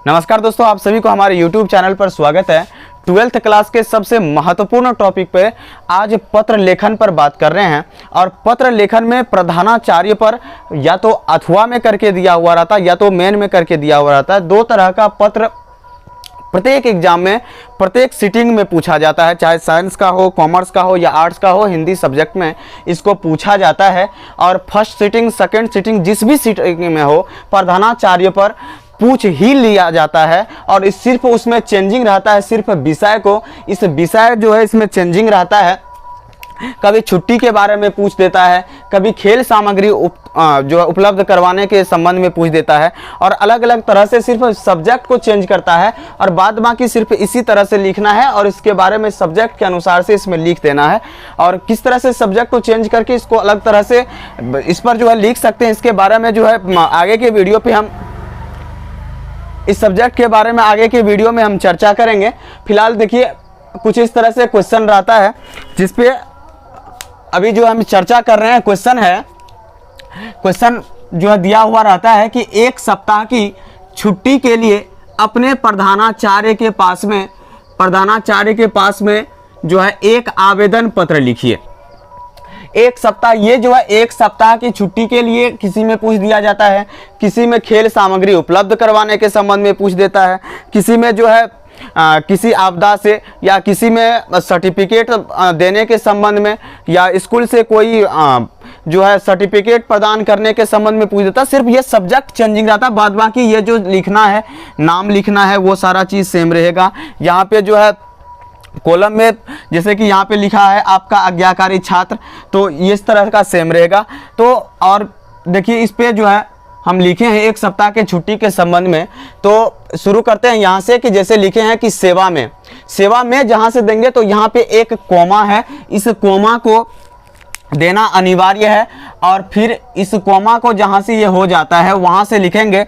नमस्कार दोस्तों, आप सभी को हमारे YouTube चैनल पर स्वागत है। 12th क्लास के सबसे महत्वपूर्ण टॉपिक पे आज पत्र लेखन पर बात कर रहे हैं। और पत्र लेखन में प्रधानाचार्य पर या तो अथवा में करके दिया हुआ रहता है या तो मेन में करके दिया हुआ रहता है। दो तरह का पत्र प्रत्येक एग्जाम में प्रत्येक सिटिंग में पूछा जाता है, चाहे साइंस का हो, कॉमर्स का हो या आर्ट्स का हो, हिंदी सब्जेक्ट में इसको पूछा जाता है। और फर्स्ट सिटिंग, सेकंड सिटिंग, जिस भी सिटिंग में हो प्रधानाचार्य पर पूछ ही लिया जाता है। और इस सिर्फ उसमें चेंजिंग रहता है, सिर्फ विषय को, इस विषय जो है इसमें चेंजिंग रहता है। कभी छुट्टी के बारे में पूछ देता है, कभी खेल सामग्री जो है उपलब्ध करवाने के संबंध में पूछ देता है। और अलग अलग तरह से सिर्फ सब्जेक्ट को चेंज करता है और बाद बाकी सिर्फ इसी तरह से लिखना है और इसके बारे में सब्जेक्ट के अनुसार से इसमें लिख देना है। और किस तरह से सब्जेक्ट को चेंज करके इसको अलग तरह से इस पर जो है लिख सकते हैं, इसके बारे में जो है आगे के वीडियो पे हम इस सब्जेक्ट के बारे में आगे के वीडियो में हम चर्चा करेंगे। फिलहाल देखिए कुछ इस तरह से क्वेश्चन रहता है जिसपे अभी जो हम चर्चा कर रहे हैं। क्वेश्चन जो है दिया हुआ रहता है कि एक सप्ताह की छुट्टी के लिए अपने प्रधानाचार्य के पास में जो है एक आवेदन पत्र लिखिए। एक सप्ताह, ये जो है एक सप्ताह की छुट्टी के लिए किसी में पूछ दिया जाता है, किसी में खेल सामग्री उपलब्ध करवाने के संबंध में पूछ देता है, किसी में जो है किसी आपदा से या किसी में सर्टिफिकेट देने के संबंध में या स्कूल से कोई जो है सर्टिफिकेट प्रदान करने के संबंध में पूछ देता है। सिर्फ ये सब्जेक्ट चेंजिंग रहता है, बाद बाकी ये जो लिखना है, नाम लिखना है, वो सारा चीज़ सेम रहेगा। यहाँ पे जो है कॉलम में जैसे कि यहाँ पे लिखा है आपका आज्ञाकारी छात्र, तो इस तरह का सेम रहेगा। तो और देखिए इस पे जो है हम लिखे हैं एक सप्ताह के छुट्टी के संबंध में। तो शुरू करते हैं यहाँ से कि जैसे लिखे हैं कि सेवा में जहाँ से देंगे तो यहाँ पे एक कोमा है, इस कोमा को देना अनिवार्य है। और फिर इस कोमा को जहाँ से ये हो जाता है वहाँ से लिखेंगे,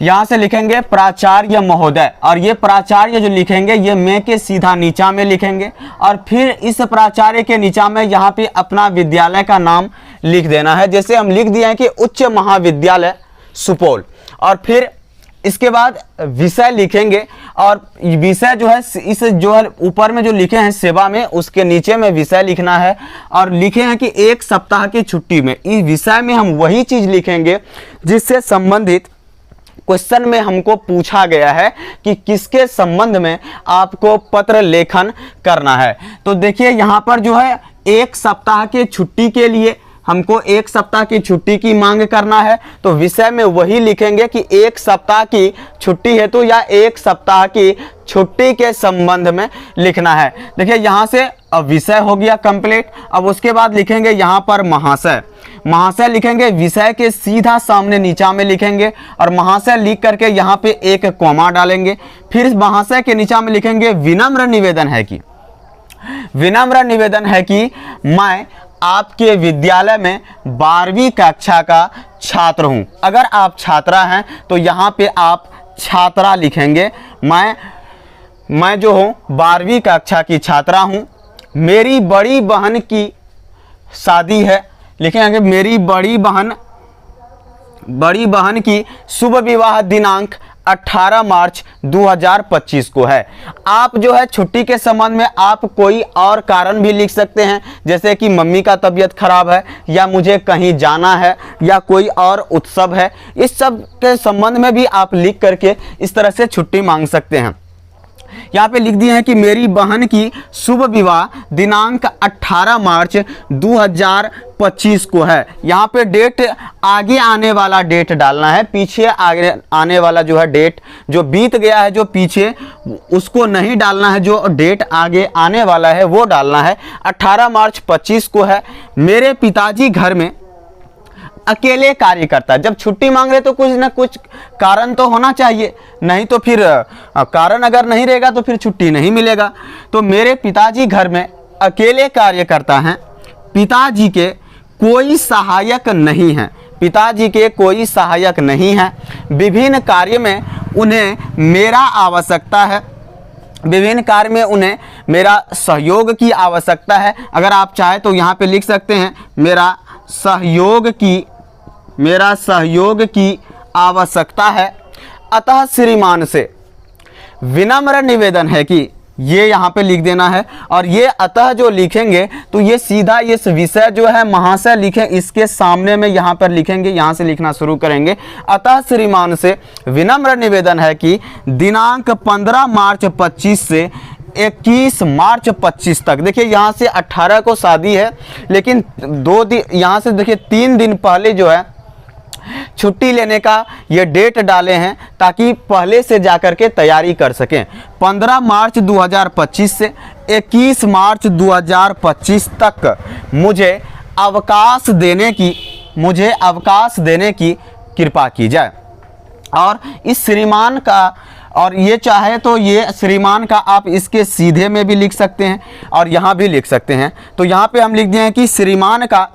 यहाँ से लिखेंगे प्राचार्य महोदय। और ये प्राचार्य जो लिखेंगे ये मैं के सीधा नीचा में लिखेंगे। और फिर इस प्राचार्य के नीचा में यहाँ पे अपना विद्यालय का नाम लिख देना है। जैसे हम लिख दिए हैं कि उच्च महाविद्यालय सुपौल। और फिर इसके बाद विषय लिखेंगे और विषय जो है इस जो है ऊपर में जो लिखे हैं सेवा में, उसके नीचे में विषय लिखना है। और लिखे हैं कि एक सप्ताह की छुट्टी में, इस विषय में हम वही चीज़ लिखेंगे जिससे संबंधित क्वेश्चन में हमको पूछा गया है कि किसके संबंध में आपको पत्र लेखन करना है। तो देखिए यहाँ पर जो है एक सप्ताह के छुट्टी के लिए हमको एक सप्ताह की छुट्टी की मांग करना है, तो विषय में वही लिखेंगे कि एक सप्ताह की छुट्टी हेतु या एक सप्ताह की छुट्टी के संबंध में लिखना है। देखिए यहाँ से अब विषय हो गया कंप्लीट। अब उसके बाद लिखेंगे यहाँ पर महाशय लिखेंगे, विषय के सीधा सामने नीचा में लिखेंगे और महाशय लिख करके यहाँ पे एक कॉमा डालेंगे। फिर महाशय के नीचा में लिखेंगे विनम्र निवेदन है कि मैं आपके विद्यालय में 12वीं कक्षा का छात्र हूं। अगर आप छात्रा हैं तो यहाँ पे आप छात्रा लिखेंगे। मैं जो हूँ 12वीं कक्षा की छात्रा हूँ। मेरी बड़ी बहन की शादी है, लिखेंगे मेरी बड़ी बहन की शुभ विवाह दिनांक 18 मार्च 2025 को है। आप जो है छुट्टी के संबंध में आप कोई और कारण भी लिख सकते हैं, जैसे कि मम्मी का तबीयत खराब है या मुझे कहीं जाना है या कोई और उत्सव है। इस सब के संबंध में भी आप लिख करके इस तरह से छुट्टी मांग सकते हैं। यहाँ पे लिख दिए हैं कि मेरी बहन की शुभ विवाह दिनांक 18 मार्च 2025 को है। यहाँ पे डेट आगे आने वाला डेट डालना है, पीछे आगे आने वाला जो है डेट जो बीत गया है जो पीछे, उसको नहीं डालना है। जो डेट आगे आने वाला है वो डालना है। 18 मार्च 25 को है। मेरे पिताजी घर में अकेले कार्य करता है। जब छुट्टी मांग रहे तो कुछ ना कुछ कारण तो होना चाहिए, नहीं तो फिर कारण अगर नहीं रहेगा तो फिर छुट्टी नहीं मिलेगा। तो मेरे पिताजी घर में अकेले कार्य करता है। पिताजी के कोई सहायक नहीं है। विभिन्न कार्य में उन्हें मेरा सहयोग की आवश्यकता है। अगर आप चाहे तो यहाँ पे लिख सकते हैं मेरा सहयोग की आवश्यकता है। अतः श्रीमान से विनम्र निवेदन है कि ये यहाँ पे लिख देना है। और ये अतः जो लिखेंगे तो ये सीधा इस विषय जो है महाशय लिखें, इसके सामने में यहाँ पर लिखेंगे, यहाँ से लिखना शुरू करेंगे। अतः श्रीमान से विनम्र निवेदन है कि दिनांक 15 मार्च 25 से 21 मार्च 25 तक, देखिए यहाँ से 18 को शादी है, लेकिन 2 दिन यहाँ से देखिए 3 दिन पहले जो है छुट्टी लेने का ये डेट डाले हैं ताकि पहले से जाकर के तैयारी कर सकें। 15 मार्च 2025 से 21 मार्च 2025 तक मुझे अवकाश देने की कृपा की जाए। और इस श्रीमान का, और ये चाहे तो ये श्रीमान का आप इसके सीधे में भी लिख सकते हैं और यहाँ भी लिख सकते हैं। तो यहाँ पे हम लिख दिए हैं कि श्रीमान का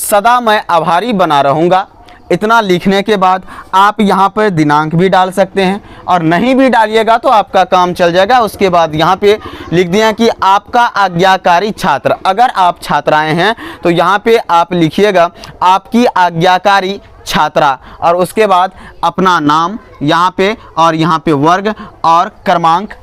सदा मैं आभारी बना रहूँगा। इतना लिखने के बाद आप यहाँ पर दिनांक भी डाल सकते हैं, और नहीं भी डालिएगा तो आपका काम चल जाएगा। उसके बाद यहाँ पे लिख दिया कि आपका आज्ञाकारी छात्र, अगर आप छात्राएं हैं तो यहाँ पे आप लिखिएगा आपकी आज्ञाकारी छात्रा, और उसके बाद अपना नाम यहाँ पे और यहाँ पे वर्ग और क्रमांक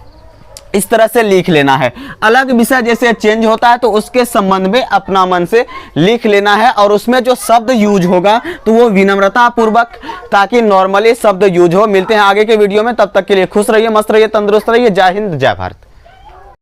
इस तरह से लिख लेना है। अलग विषय जैसे चेंज होता है तो उसके संबंध में अपना मन से लिख लेना है, और उसमें जो शब्द यूज होगा तो वो विनम्रता पूर्वक, ताकि नॉर्मली शब्द यूज हो। मिलते हैं आगे के वीडियो में, तब तक के लिए खुश रहिए, मस्त रहिए, तंदुरुस्त रहिए। जय हिंद, जय भारत।